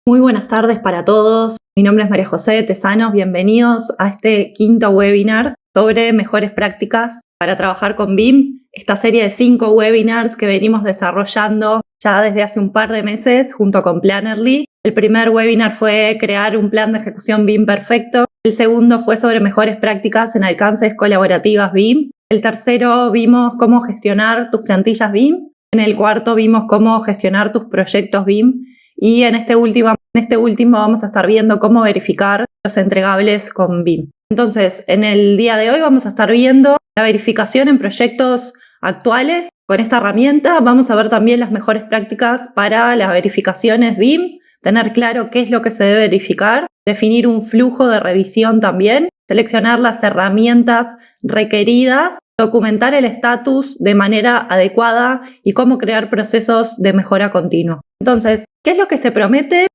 Muy buenas tardes para todos. Mi nombre es María José Tesanos. Bienvenidos a este quinto webinar sobre mejores prácticas para trabajar con BIM. Esta serie de 5 webinars que venimos desarrollando ya desde hace un par de meses junto con Plannerly. El primer webinar fue crear un plan de ejecución BIM perfecto. El segundo fue sobre mejores prácticas en alcances colaborativas BIM. El tercero vimos cómo gestionar tus plantillas BIM. En el cuarto vimos cómo gestionar tus proyectos BIM. Y en este último vamos a estar viendo cómo verificar los entregables con BIM. Entonces, en el día de hoy vamos a estar viendo la verificación en proyectos actuales. Con esta herramienta vamos a ver también las mejores prácticas para las verificaciones BIM, tener claro qué es lo que se debe verificar, definir un flujo de revisión también, seleccionar las herramientas requeridas, documentar el estatus de manera adecuada y cómo crear procesos de mejora continua. Entonces, ¿qué es lo que se promete?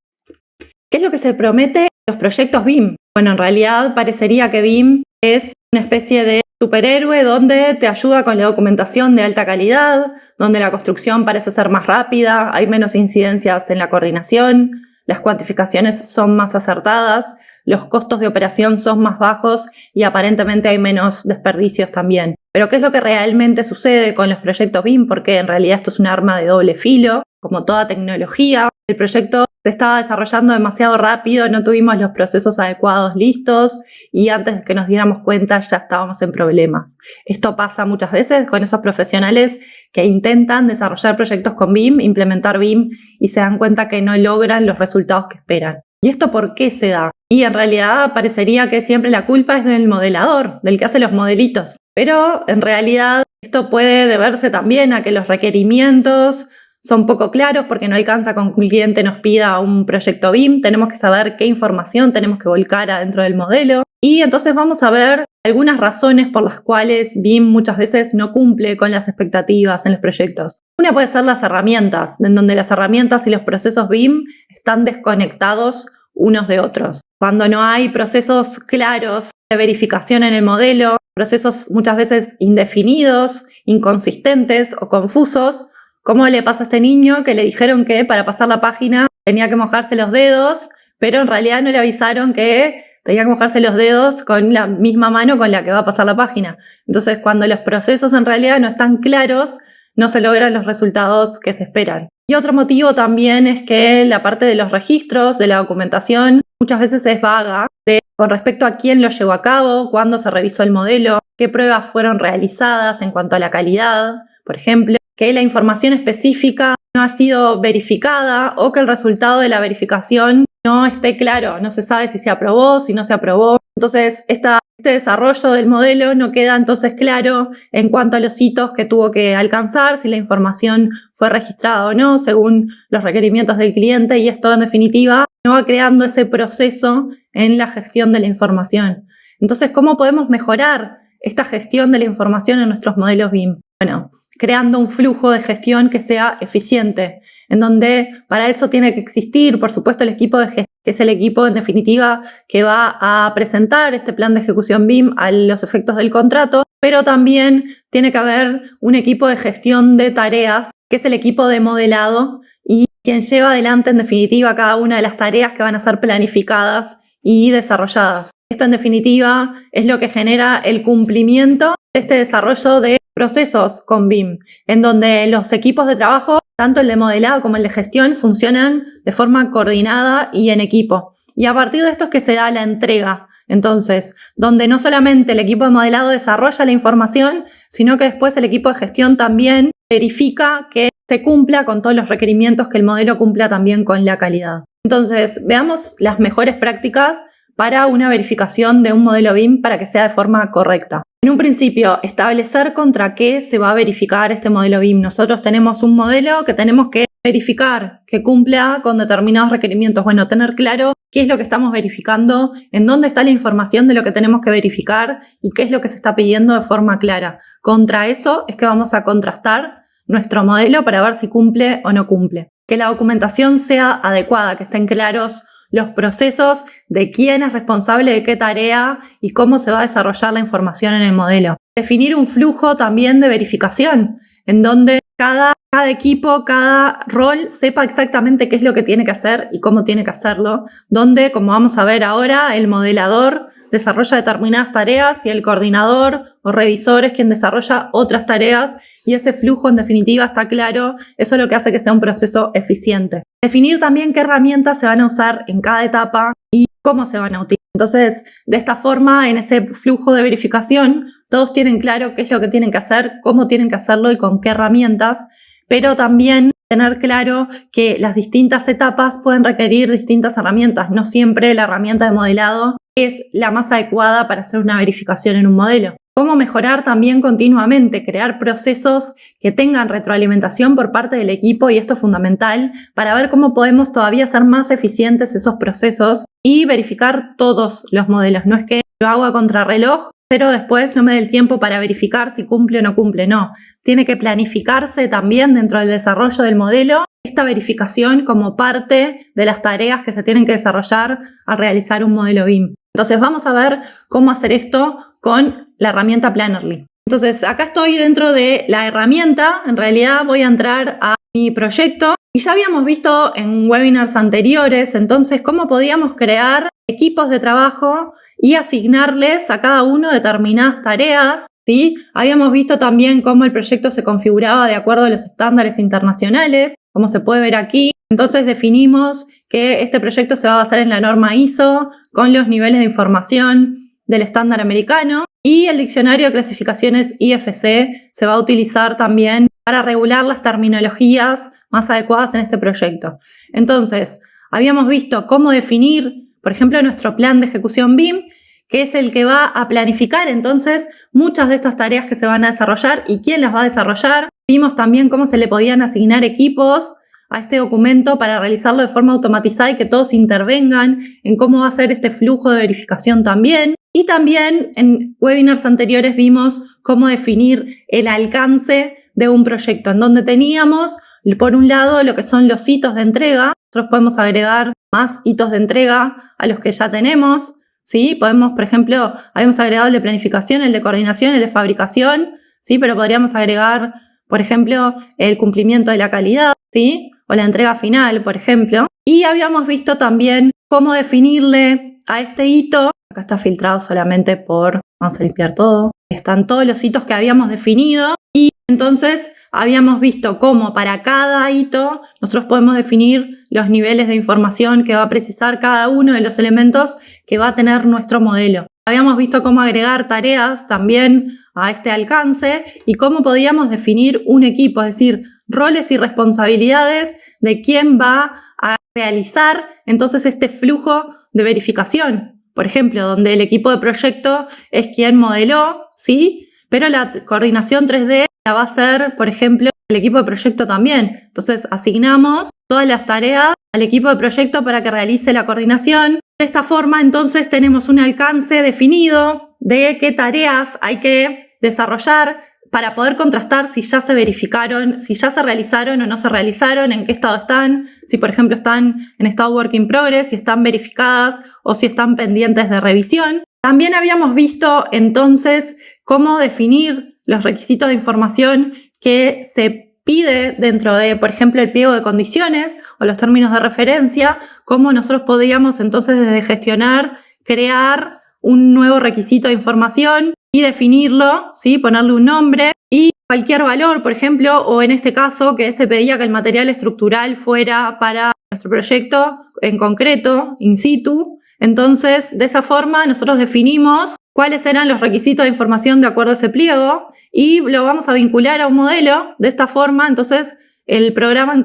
¿Qué es lo que se promete en los proyectos BIM? Bueno, en realidad parecería que BIM es una especie de superhéroe donde te ayuda con la documentación de alta calidad, donde la construcción parece ser más rápida, hay menos incidencias en la coordinación, las cuantificaciones son más acertadas, los costos de operación son más bajos y aparentemente hay menos desperdicios también. Pero ¿qué es lo que realmente sucede con los proyectos BIM? Porque en realidad esto es un arma de doble filo, como toda tecnología. El proyecto se estaba desarrollando demasiado rápido, no tuvimos los procesos adecuados listos y antes de que nos diéramos cuenta ya estábamos en problemas. Esto pasa muchas veces con esos profesionales que intentan desarrollar proyectos con BIM, implementar BIM y se dan cuenta que no logran los resultados que esperan. ¿Y esto por qué se da? Y en realidad parecería que siempre la culpa es del modelador, del que hace los modelitos. Pero en realidad esto puede deberse también a que los requerimientos son poco claros porque no alcanza con que un cliente nos pida un proyecto BIM. Tenemos que saber qué información tenemos que volcar adentro del modelo. Y entonces vamos a ver algunas razones por las cuales BIM muchas veces no cumple con las expectativas en los proyectos. Una puede ser las herramientas, en donde las herramientas y los procesos BIM están desconectados unos de otros. Cuando no hay procesos claros de verificación en el modelo, procesos muchas veces indefinidos, inconsistentes o confusos, ¿cómo le pasa a este niño que le dijeron que para pasar la página tenía que mojarse los dedos, pero en realidad no le avisaron que tenía que mojarse los dedos con la misma mano con la que va a pasar la página? Entonces, cuando los procesos en realidad no están claros, no se logran los resultados que se esperan. Y otro motivo también es que la parte de los registros, de la documentación, muchas veces es vaga con respecto a quién lo llevó a cabo, cuándo se revisó el modelo, qué pruebas fueron realizadas en cuanto a la calidad, por ejemplo, que la información específica no ha sido verificada o que el resultado de la verificación no esté claro, no se sabe si se aprobó, si no se aprobó. Entonces, este desarrollo del modelo no queda entonces claro en cuanto a los hitos que tuvo que alcanzar, si la información fue registrada o no, según los requerimientos del cliente, y esto en definitiva no va creando ese proceso en la gestión de la información. Entonces, ¿cómo podemos mejorar esta gestión de la información en nuestros modelos BIM? Bueno, creando un flujo de gestión que sea eficiente, en donde para eso tiene que existir, por supuesto, el equipo de gestión, que es el equipo en definitiva que va a presentar este plan de ejecución BIM a los efectos del contrato, pero también tiene que haber un equipo de gestión de tareas, que es el equipo de modelado y quien lleva adelante en definitiva cada una de las tareas que van a ser planificadas y desarrolladas. Esto en definitiva es lo que genera el cumplimiento de este desarrollo de procesos con BIM, en donde los equipos de trabajo, tanto el de modelado como el de gestión, funcionan de forma coordinada y en equipo. Y a partir de esto es que se da la entrega. Entonces, donde no solamente el equipo de modelado desarrolla la información, sino que después el equipo de gestión también verifica que se cumpla con todos los requerimientos, que el modelo cumpla también con la calidad. Entonces, veamos las mejores prácticas para una verificación de un modelo BIM para que sea de forma correcta. En un principio, establecer contra qué se va a verificar este modelo BIM. Nosotros tenemos un modelo que tenemos que verificar, que cumpla con determinados requerimientos. Bueno, tener claro qué es lo que estamos verificando, en dónde está la información de lo que tenemos que verificar y qué es lo que se está pidiendo de forma clara. Contra eso es que vamos a contrastar nuestro modelo para ver si cumple o no cumple. Que la documentación sea adecuada, que estén claros los procesos de quién es responsable de qué tarea y cómo se va a desarrollar la información en el modelo. Definir un flujo también de verificación, en donde cada equipo, cada rol sepa exactamente qué es lo que tiene que hacer y cómo tiene que hacerlo, donde, como vamos a ver ahora, el modelador desarrolla determinadas tareas y el coordinador o revisor es quien desarrolla otras tareas, y ese flujo en definitiva está claro. Eso es lo que hace que sea un proceso eficiente. Definir también qué herramientas se van a usar en cada etapa y cómo se van a utilizar. Entonces, de esta forma, en ese flujo de verificación, todos tienen claro qué es lo que tienen que hacer, cómo tienen que hacerlo y con qué herramientas, pero también tener claro que las distintas etapas pueden requerir distintas herramientas. No siempre la herramienta de modelado es la más adecuada para hacer una verificación en un modelo. Cómo mejorar también continuamente, crear procesos que tengan retroalimentación por parte del equipo, y esto es fundamental para ver cómo podemos todavía hacer más eficientes esos procesos y verificar todos los modelos. No es que lo hago a contrarreloj, pero después no me dé el tiempo para verificar si cumple o no cumple. No, tiene que planificarse también dentro del desarrollo del modelo esta verificación como parte de las tareas que se tienen que desarrollar al realizar un modelo BIM. Entonces vamos a ver cómo hacer esto con la herramienta Plannerly. Entonces acá estoy dentro de la herramienta. En realidad voy a entrar a mi proyecto y ya habíamos visto en webinars anteriores entonces cómo podíamos crear equipos de trabajo y asignarles a cada uno determinadas tareas, ¿sí? Habíamos visto también cómo el proyecto se configuraba de acuerdo a los estándares internacionales, como se puede ver aquí. Entonces definimos que este proyecto se va a basar en la norma ISO con los niveles de información del estándar americano, y el diccionario de clasificaciones IFC se va a utilizar también para regular las terminologías más adecuadas en este proyecto. Entonces, habíamos visto cómo definir, por ejemplo, nuestro plan de ejecución BIM, que es el que va a planificar entonces muchas de estas tareas que se van a desarrollar y quién las va a desarrollar. Vimos también cómo se le podían asignar equipos a este documento para realizarlo de forma automatizada y que todos intervengan en cómo va a ser este flujo de verificación también. Y también en webinars anteriores vimos cómo definir el alcance de un proyecto, en donde teníamos, por un lado, lo que son los hitos de entrega. Nosotros podemos agregar más hitos de entrega a los que ya tenemos, ¿sí? Podemos, por ejemplo, habíamos agregado el de planificación, el de coordinación, el de fabricación, ¿sí? Pero podríamos agregar, por ejemplo, el cumplimiento de la calidad, ¿sí? O la entrega final, por ejemplo. Y habíamos visto también cómo definirle a este hito. Acá está filtrado solamente por, vamos a limpiar todo. Están todos los hitos que habíamos definido, y entonces habíamos visto cómo para cada hito nosotros podemos definir los niveles de información que va a precisar cada uno de los elementos que va a tener nuestro modelo. Habíamos visto cómo agregar tareas también a este alcance y cómo podíamos definir un equipo, es decir, roles y responsabilidades de quién va a realizar entonces este flujo de verificación. Por ejemplo, donde el equipo de proyecto es quien modeló, ¿sí? Pero la coordinación 3D la va a hacer, por ejemplo, el equipo de proyecto también. Entonces, asignamos todas las tareas al equipo de proyecto para que realice la coordinación. De esta forma, entonces, tenemos un alcance definido de qué tareas hay que desarrollar para poder contrastar si ya se verificaron, si ya se realizaron o no se realizaron, en qué estado están, si por ejemplo están en estado work in progress, si están verificadas o si están pendientes de revisión. También habíamos visto entonces cómo definir los requisitos de información que se pide dentro de, por ejemplo, el pliego de condiciones o los términos de referencia, cómo nosotros podíamos entonces desde gestionar, crear un nuevo requisito de información y definirlo, ¿sí? Ponerle un nombre y cualquier valor, por ejemplo, o en este caso que se pedía que el material estructural fuera para nuestro proyecto en concreto, in situ. Entonces, de esa forma nosotros definimos cuáles eran los requisitos de información de acuerdo a ese pliego y lo vamos a vincular a un modelo. De esta forma, entonces, el programa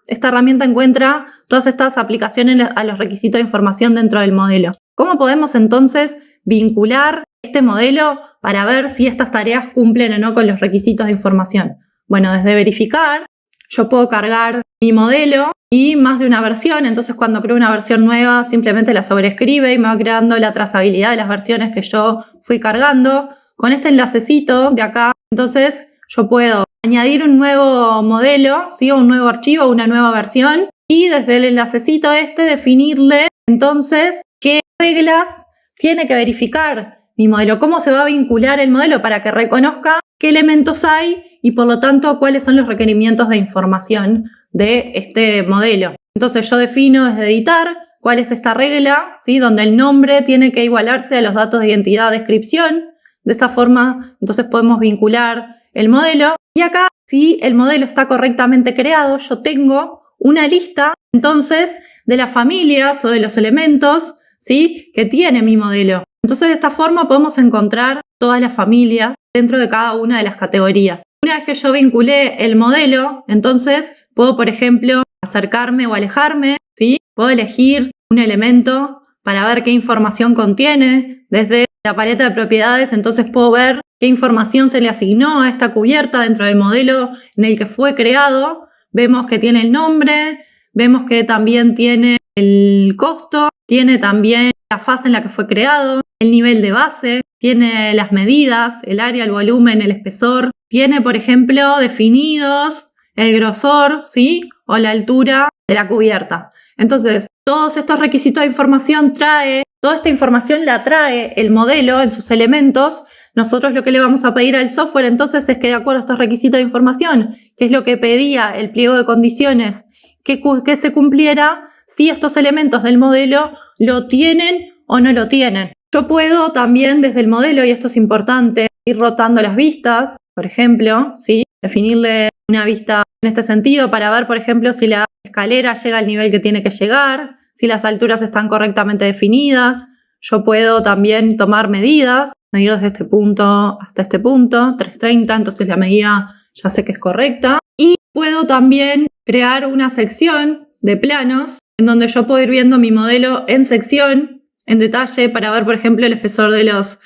esta herramienta encuentra todas estas aplicaciones a los requisitos de información dentro del modelo. ¿Cómo podemos entonces vincular este modelo para ver si estas tareas cumplen o no con los requisitos de información? Bueno, desde verificar, yo puedo cargar mi modelo y más de una versión. Entonces, cuando creo una versión nueva, simplemente la sobrescribe y me va creando la trazabilidad de las versiones que yo fui cargando. Con este enlacecito de acá, entonces, yo puedo añadir un nuevo modelo, ¿sí? O un nuevo archivo, una nueva versión, y desde el enlacecito definirle entonces qué reglas tiene que verificar mi modelo, cómo se va a vincular el modelo para que reconozca qué elementos hay y por lo tanto cuáles son los requerimientos de información de este modelo. Entonces yo defino desde editar cuál es esta regla, ¿sí? Donde el nombre tiene que igualarse a los datos de identidad, descripción. De esa forma entonces podemos vincular el modelo. Y acá, si el modelo está correctamente creado, yo tengo una lista entonces de las familias o de los elementos, ¿sí? Que tiene mi modelo. Entonces de esta forma podemos encontrar todas las familias dentro de cada una de las categorías. Una vez que yo vinculé el modelo, entonces puedo, por ejemplo, acercarme o alejarme, ¿sí? Puedo elegir un elemento para ver qué información contiene. Desde la paleta de propiedades, entonces puedo ver qué información se le asignó a esta cubierta dentro del modelo en el que fue creado. Vemos que tiene el nombre, vemos que también tiene el costo, tiene también la fase en la que fue creado, el nivel de base, tiene las medidas, el área, el volumen, el espesor, tiene, por ejemplo, definidos el grosor, ¿sí? O la altura de la cubierta. Entonces, todos estos requisitos de información toda esta información la trae el modelo en sus elementos. Nosotros lo que le vamos a pedir al software entonces es que de acuerdo a estos requisitos de información, que es lo que pedía el pliego de condiciones, que se cumpliera si estos elementos del modelo lo tienen o no lo tienen. Yo puedo también desde el modelo, y esto es importante, ir rotando las vistas, por ejemplo, ¿sí? Definirle una vista en este sentido para ver, por ejemplo, si la escalera llega al nivel que tiene que llegar, si las alturas están correctamente definidas. Yo puedo también tomar medidas, medir desde este punto hasta este punto, 330, entonces la medida ya sé que es correcta. Y puedo también crear una sección de planos en donde yo puedo ir viendo mi modelo en sección, en detalle, para ver, por ejemplo, el espesor de las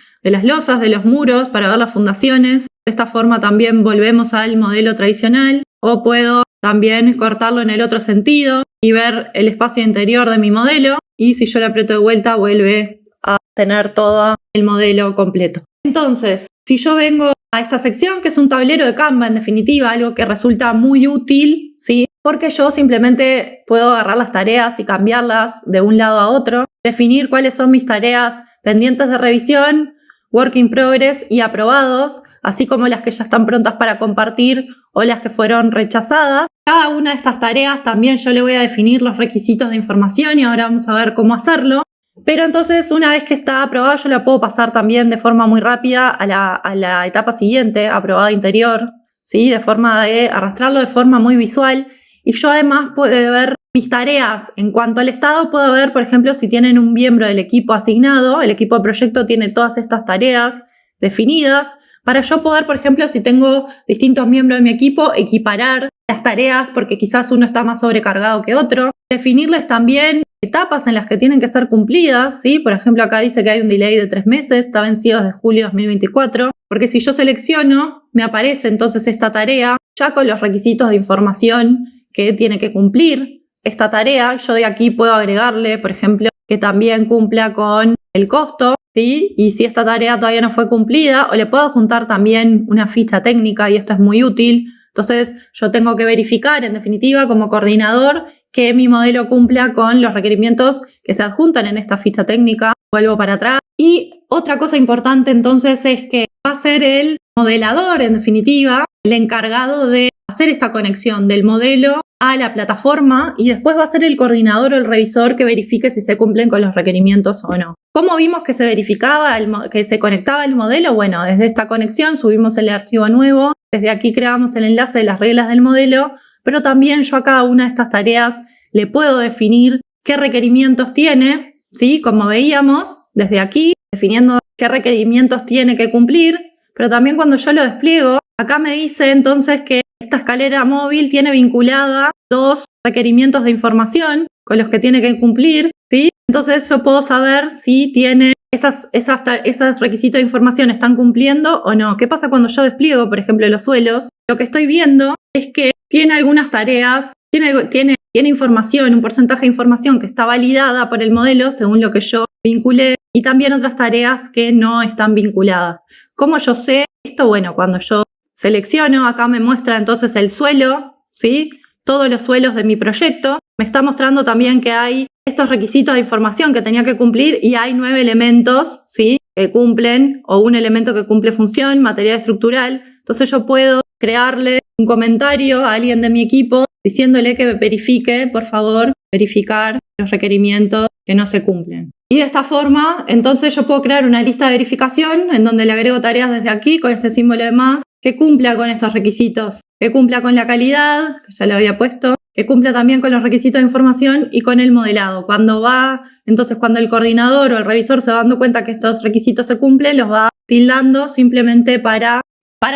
losas, de los muros, para ver las fundaciones. De esta forma también volvemos al modelo tradicional. O puedo también cortarlo en el otro sentido y ver el espacio interior de mi modelo. Y si yo le aprieto de vuelta, vuelve a tener todo el modelo completo. Entonces, si yo vengo a esta sección, que es un tablero de Canva, en definitiva, algo que resulta muy útil, ¿sí? Porque yo simplemente puedo agarrar las tareas y cambiarlas de un lado a otro, definir cuáles son mis tareas pendientes de revisión, work in progress y aprobados, así como las que ya están prontas para compartir o las que fueron rechazadas. Cada una de estas tareas también yo le voy a definir los requisitos de información y ahora vamos a ver cómo hacerlo. Pero entonces una vez que está aprobada yo la puedo pasar también de forma muy rápida a la etapa siguiente, aprobado interior, ¿sí? De forma de arrastrarlo de forma muy visual. Y yo además puedo ver mis tareas en cuanto al estado, puedo ver, por ejemplo, si tienen un miembro del equipo asignado, el equipo de proyecto tiene todas estas tareas definidas, para yo poder, por ejemplo, si tengo distintos miembros de mi equipo, equiparar las tareas porque quizás uno está más sobrecargado que otro, definirles también etapas en las que tienen que ser cumplidas, ¿sí? Por ejemplo, acá dice que hay un delay de 3 meses, está vencido desde julio de 2024, porque si yo selecciono, me aparece entonces esta tarea ya con los requisitos de información que tiene que cumplir esta tarea. Yo de aquí puedo agregarle, por ejemplo, que también cumpla con el costo, ¿sí? Y si esta tarea todavía no fue cumplida, o le puedo juntar también una ficha técnica, y esto es muy útil. Entonces yo tengo que verificar, en definitiva, como coordinador, que mi modelo cumpla con los requerimientos que se adjuntan en esta ficha técnica. Vuelvo para atrás. Y otra cosa importante entonces es que va a ser el modelador, en definitiva, el encargado de hacer esta conexión del modelo a la plataforma, y después va a ser el coordinador o el revisor que verifique si se cumplen con los requerimientos o no. ¿Cómo vimos que se verificaba, que se conectaba el modelo? Bueno, desde esta conexión subimos el archivo nuevo, desde aquí creamos el enlace de las reglas del modelo, pero también yo a cada una de estas tareas le puedo definir qué requerimientos tiene, ¿sí? Como veíamos, desde aquí, definiendo qué requerimientos tiene que cumplir, pero también cuando yo lo despliego, acá me dice entonces que esta escalera móvil tiene vinculada 2 requerimientos de información con los que tiene que cumplir, ¿sí? Entonces yo puedo saber si tiene esos requisitos de información están cumpliendo o no. ¿Qué pasa cuando yo despliego, por ejemplo, los suelos? Lo que estoy viendo es que tiene algunas tareas, tiene información, un porcentaje de información que está validada por el modelo según lo que yo vinculé, y también otras tareas que no están vinculadas. ¿Cómo yo sé esto? Bueno, cuando yo selecciono, acá me muestra entonces el suelo, ¿sí? Todos los suelos de mi proyecto. Me está mostrando también que hay estos requisitos de información que tenía que cumplir y hay 9 elementos, ¿sí? que cumplen o un elemento que cumple función, material estructural. Entonces yo puedo crearle un comentario a alguien de mi equipo diciéndole que verifique, por favor, verificar los requerimientos que no se cumplen. Y de esta forma, entonces yo puedo crear una lista de verificación en donde le agrego tareas desde aquí con este símbolo de más que cumpla con estos requisitos, que cumpla con la calidad, que ya lo había puesto, que cumpla también con los requisitos de información y con el modelado. Entonces cuando el coordinador o el revisor se va dando cuenta que estos requisitos se cumplen, los va tildando simplemente para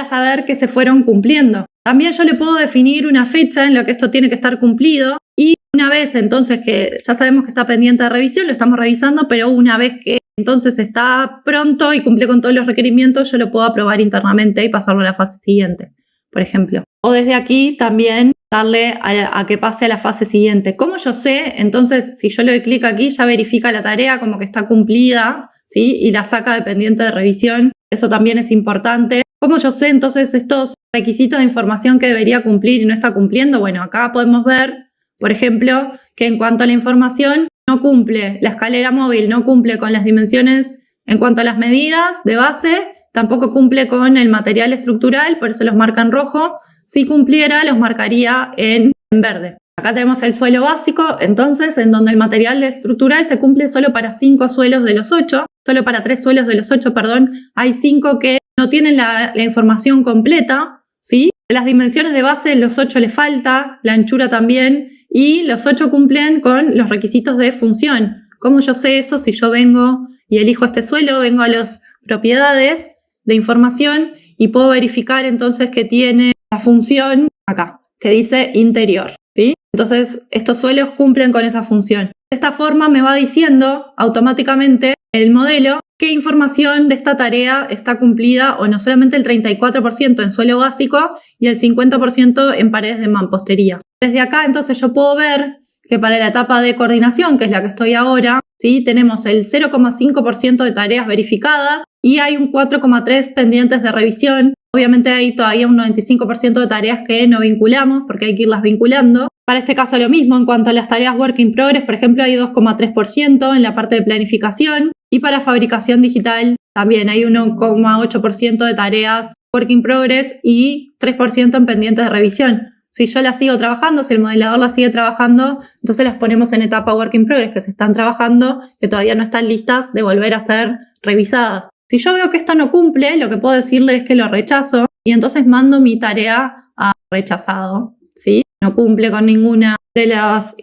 saber que se fueron cumpliendo. También yo le puedo definir una fecha en la que esto tiene que estar cumplido y una vez entonces que ya sabemos que está pendiente de revisión, lo estamos revisando, pero una vez que entonces está pronto y cumple con todos los requerimientos, yo lo puedo aprobar internamente y pasarlo a la fase siguiente, por ejemplo. O desde aquí también darle a que pase a la fase siguiente. ¿Cómo yo sé? Entonces, si yo le doy clic aquí, ya verifica la tarea como que está cumplida, ¿sí? Y la saca de pendiente de revisión. Eso también es importante. ¿Cómo yo sé entonces estos requisitos de información que debería cumplir y no está cumpliendo? Bueno, acá podemos ver, por ejemplo, que en cuanto a la información no cumple, la escalera móvil no cumple con las dimensiones en cuanto a las medidas de base, tampoco cumple con el material estructural, por eso los marca en rojo. Si cumpliera, los marcaría en verde. Acá tenemos el suelo básico, entonces, en donde el material estructural se cumple solo para 5 suelos de los 8, solo para 3 suelos de los 8, hay 5 que no tienen la información completa, ¿sí? Las dimensiones de base, los 8 le falta, la anchura también, y los 8 cumplen con los requisitos de función. ¿Cómo yo sé eso? Si yo vengo y elijo este suelo, vengo a las propiedades de información y puedo verificar entonces que tiene la función acá, que dice interior, ¿sí? Entonces, estos suelos cumplen con esa función. De esta forma me va diciendo automáticamente el modelo qué información de esta tarea está cumplida o no, solamente el 34% en suelo básico y el 50% en paredes de mampostería. Desde acá entonces yo puedo ver que para la etapa de coordinación, que es la que estoy ahora, ¿sí? Tenemos el 0,5% de tareas verificadas y hay un 4,3% pendientes de revisión. Obviamente hay todavía un 95% de tareas que no vinculamos porque hay que irlas vinculando. Para este caso lo mismo, en cuanto a las tareas Work in Progress, por ejemplo, hay 2,3% en la parte de planificación y para fabricación digital también hay 1,8% de tareas Work in Progress y 3% en pendientes de revisión. Si yo las sigo trabajando, si el modelador las sigue trabajando, entonces las ponemos en etapa Work in Progress, que se están trabajando, que todavía no están listas de volver a ser revisadas. Si yo veo que esto no cumple, lo que puedo decirle es que lo rechazo y entonces mando mi tarea a rechazado, ¿sí? No cumple con ninguna de las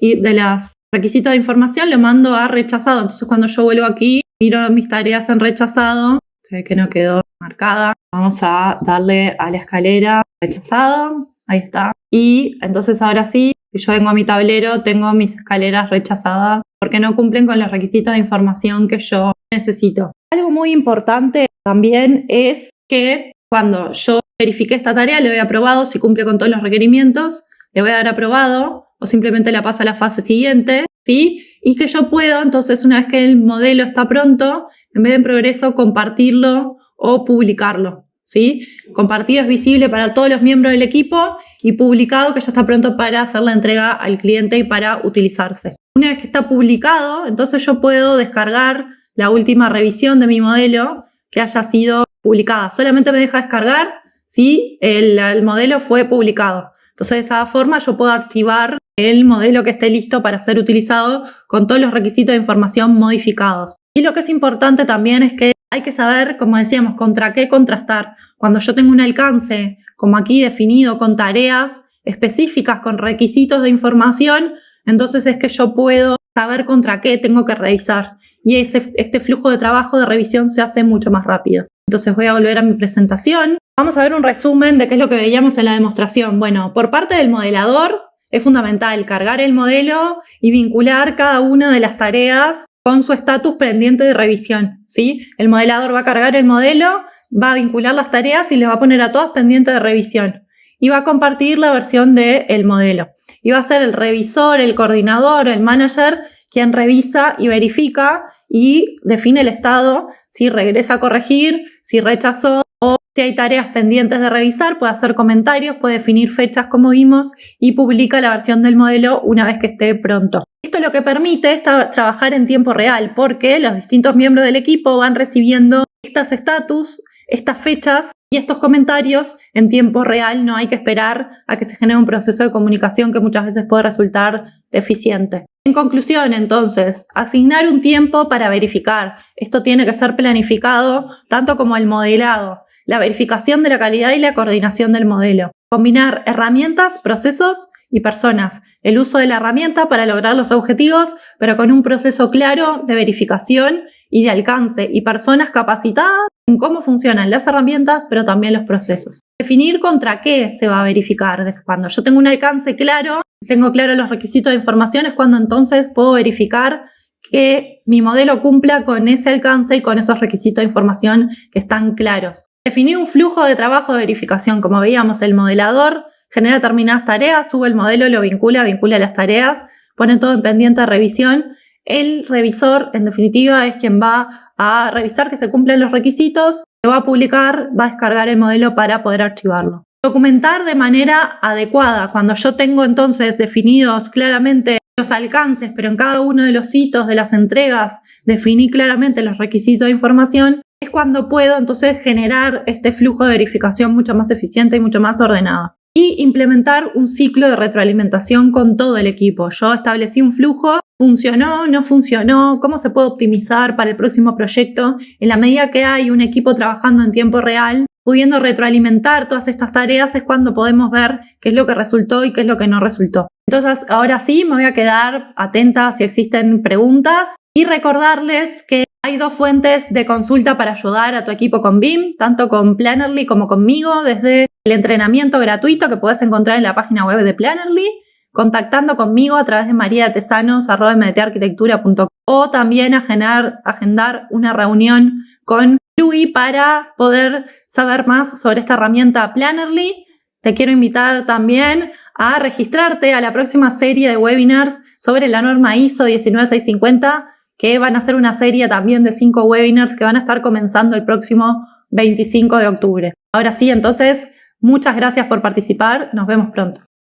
requisitos de información, lo mando a rechazado. Entonces cuando yo vuelvo aquí, miro mis tareas en rechazado, se ve que no quedó marcada. Vamos a darle a la escalera rechazado, ahí está. Y entonces ahora sí, si yo vengo a mi tablero, tengo mis escaleras rechazadas porque no cumplen con los requisitos de información que yo necesito. Algo muy importante también es que cuando yo verifique esta tarea, le doy aprobado si cumple con todos los requerimientos, le voy a dar aprobado o simplemente la paso a la fase siguiente, ¿sí? Y que yo puedo, entonces, una vez que el modelo está pronto, en vez de en progreso, compartirlo o publicarlo, ¿sí? Compartido es visible para todos los miembros del equipo y publicado que ya está pronto para hacer la entrega al cliente y para utilizarse. Una vez que está publicado, entonces yo puedo descargar la última revisión de mi modelo que haya sido publicada. Solamente me deja descargar si el modelo fue publicado. Entonces, de esa forma yo puedo archivar el modelo que esté listo para ser utilizado con todos los requisitos de información modificados. Y lo que es importante también es que hay que saber, como decíamos, contra qué contrastar. Cuando yo tengo un alcance, como aquí definido, con tareas específicas, con requisitos de información, entonces es que yo puedo saber contra qué tengo que revisar. Y este flujo de trabajo de revisión se hace mucho más rápido. Entonces voy a volver a mi presentación. Vamos a ver un resumen de qué es lo que veíamos en la demostración. Bueno, por parte del modelador es fundamental cargar el modelo y vincular cada una de las tareas con su estatus pendiente de revisión, ¿sí? El modelador va a cargar el modelo, va a vincular las tareas y les va a poner a todas pendientes de revisión. Y va a compartir la versión del modelo. Y va a ser el revisor, el coordinador, el manager quien revisa y verifica y define el estado, si regresa a corregir, si rechazó o si hay tareas pendientes de revisar, puede hacer comentarios, puede definir fechas como vimos y publica la versión del modelo una vez que esté pronto. Esto lo que permite es trabajar en tiempo real porque los distintos miembros del equipo van recibiendo estos estatus, estas fechas y estos comentarios en tiempo real. No hay que esperar a que se genere un proceso de comunicación que muchas veces puede resultar deficiente. En conclusión, entonces, asignar un tiempo para verificar. Esto tiene que ser planificado, tanto como el modelado, la verificación de la calidad y la coordinación del modelo. Combinar herramientas, procesos y personas. El uso de la herramienta para lograr los objetivos, pero con un proceso claro de verificación y de alcance, y personas capacitadas en cómo funcionan las herramientas, pero también los procesos. Definir contra qué se va a verificar. Cuando yo tengo un alcance claro, tengo claro los requisitos de información, es cuando entonces puedo verificar que mi modelo cumpla con ese alcance y con esos requisitos de información que están claros. Definir un flujo de trabajo de verificación. Como veíamos, el modelador genera determinadas tareas, sube el modelo, lo vincula las tareas, pone todo en pendiente de revisión. El revisor, en definitiva, es quien va a revisar que se cumplen los requisitos, lo va a publicar, va a descargar el modelo para poder archivarlo. Documentar de manera adecuada. Cuando yo tengo entonces definidos claramente los alcances, pero en cada uno de los hitos de las entregas definí claramente los requisitos de información, es cuando puedo entonces generar este flujo de verificación mucho más eficiente y mucho más ordenado. Y implementar un ciclo de retroalimentación con todo el equipo. Yo establecí un flujo, funcionó, no funcionó, cómo se puede optimizar para el próximo proyecto. En la medida que hay un equipo trabajando en tiempo real, pudiendo retroalimentar todas estas tareas, es cuando podemos ver qué es lo que resultó y qué es lo que no resultó. Entonces, ahora sí, me voy a quedar atenta si existen preguntas y recordarles que hay 2 fuentes de consulta para ayudar a tu equipo con BIM, tanto con Plannerly como conmigo, desde el entrenamiento gratuito que puedes encontrar en la página web de Plannerly, contactando conmigo a través de mariatesanos@mdtarquitectura.com, o también agendar una reunión con Luis para poder saber más sobre esta herramienta Plannerly. Te quiero invitar también a registrarte a la próxima serie de webinars sobre la norma ISO 19650, que van a ser una serie también de 5 webinars que van a estar comenzando el próximo 25 de octubre. Ahora sí, entonces, muchas gracias por participar. Nos vemos pronto.